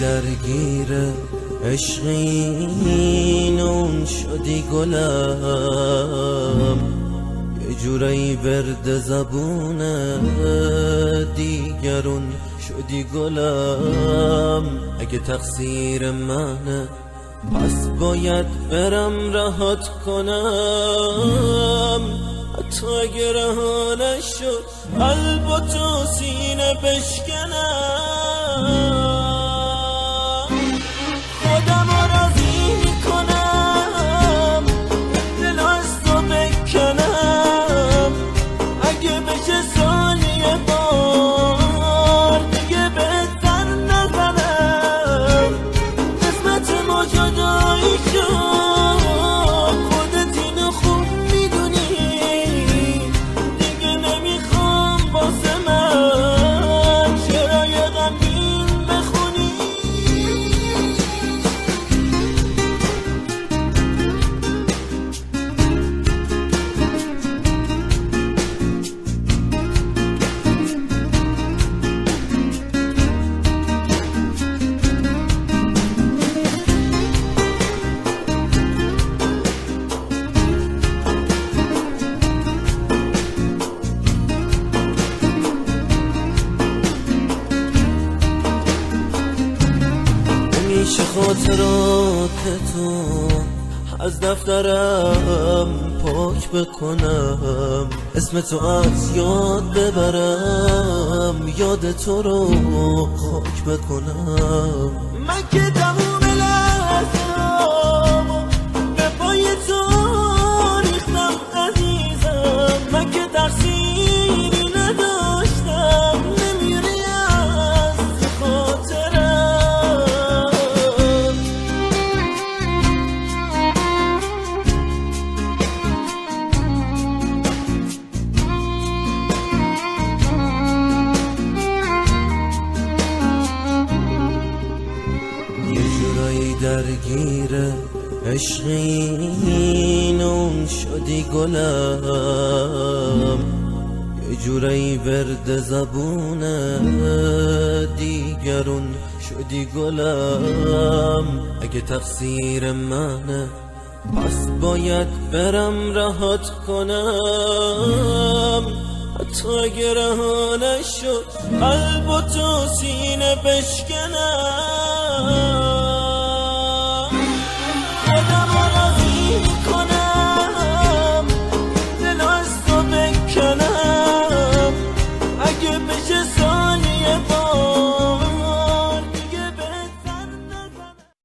درگیر عشقین اون شدی گلم، یه جورایی ورد زبون دیگرون شدی گلم. اگه تقصیر منه پس باید برم رهات کنم، حتی اگه رها نشد قلب و تو سینه بشکنم. خودم راضی میکنم دل از تو بکنم، اگه بشه ثانیه بار دیگه بهتر نزنم. قسمت ما جدایی شد، خودت اینو خوب میدونی، دیگه نمیخوام واسه من شعرهای غمگین بخونی. میشه خاطرات تو از دفترم پاک بکنم، اسم تو از یاد ببرم، یاد تو رو خاک بکنم. من که تموم لحظه‌ام به پای تو ریختم عزیزم، من که تقصیری نداشتم، نمیری از خاطرم. یه جورایی درگیر عشقین اون شدی گلم، یه جورایی ورد زبون دیگرون شدی گلم. اگه تقصیر منه پس باید برم رهات کنم، حتی اگه رها نشد قلب و تو سینه بشکنم.